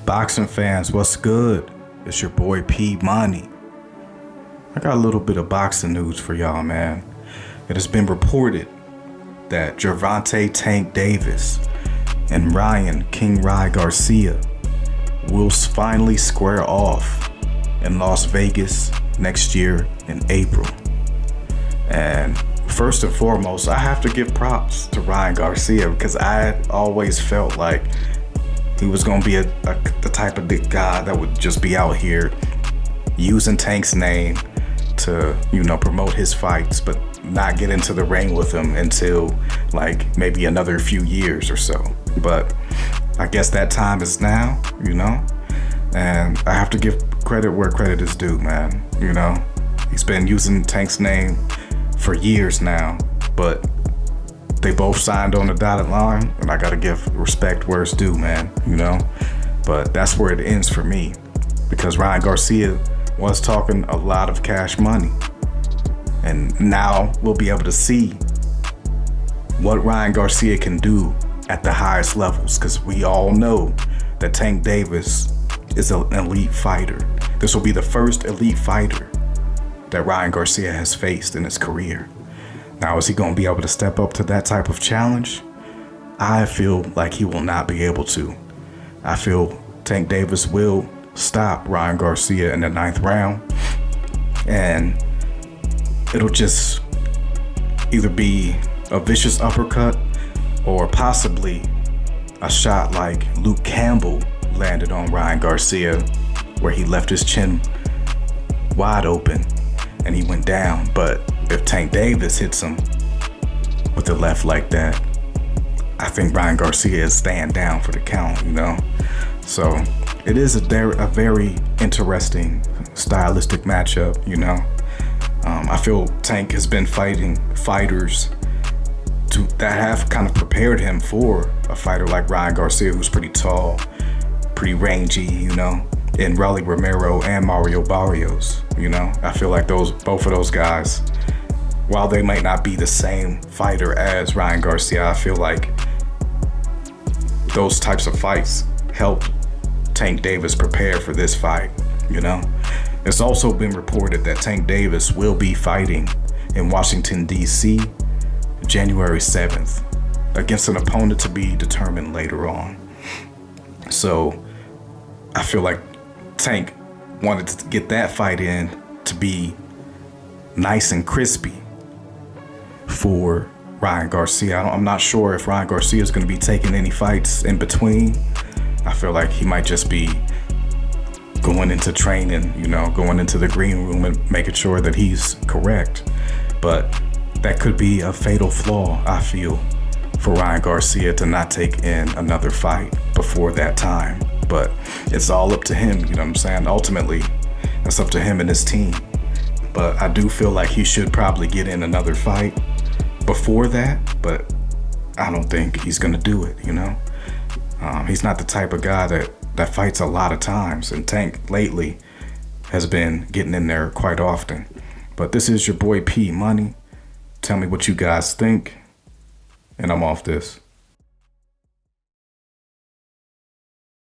Boxing fans, what's good? It's your boy P Money. I got a little bit of boxing news for y'all, man. It has been reported that Gervonta Tank Davis and Ryan King Rye Garcia will finally square off in Las Vegas next year in April. And first and foremost, I have to give props to Ryan Garcia because I always felt like he was going to be the type of guy that would just be out here using Tank's name to, promote his fights, but not get into the ring with him until like maybe another few years or so. But I guess that time is now, and I have to give credit where credit is due, man. He's been using Tank's name for years now, but they both signed on the dotted line, and I gotta give respect where it's due, man, But that's where it ends for me, because Ryan Garcia was talking a lot of cash money. And now we'll be able to see what Ryan Garcia can do at the highest levels, because we all know that Tank Davis is an elite fighter. This will be the first elite fighter that Ryan Garcia has faced in his career. Now, is he going to be able to step up to that type of challenge? I feel like he will not be able to. I feel Tank Davis will stop Ryan Garcia in the 9th round, and it'll just either be a vicious uppercut or possibly a shot like Luke Campbell landed on Ryan Garcia, where he left his chin wide open and he went down. But if Tank Davis hits him with the left like that, I think Ryan Garcia is staying down for the count, So it is a very interesting stylistic matchup, I feel Tank has been fighting fighters that have kind of prepared him for a fighter like Ryan Garcia, who's pretty tall, pretty rangy, in Rolly Romero and Mario Barrios. I feel like both of those guys, while they might not be the same fighter as Ryan Garcia, I feel like those types of fights helped Tank Davis prepare for this fight, It's also been reported that Tank Davis will be fighting in Washington, D.C. January 7th against an opponent to be determined later on. So I feel like Tank wanted to get that fight in to be nice and crispy for Ryan Garcia. I'm not sure if Ryan Garcia is going to be taking any fights in between. I feel like he might just be going into training, going into the green room and making sure that he's correct. But that could be a fatal flaw, I feel, for Ryan Garcia to not take in another fight before that time. But it's all up to him, what I'm saying? Ultimately, it's up to him and his team. But I do feel like he should probably get in another fight before that, but I don't think he's gonna do it, He's not the type of guy that fights a lot of times, and Tank lately has been getting in there quite often. But this is your boy P Money. Tell me what you guys think, and I'm off this.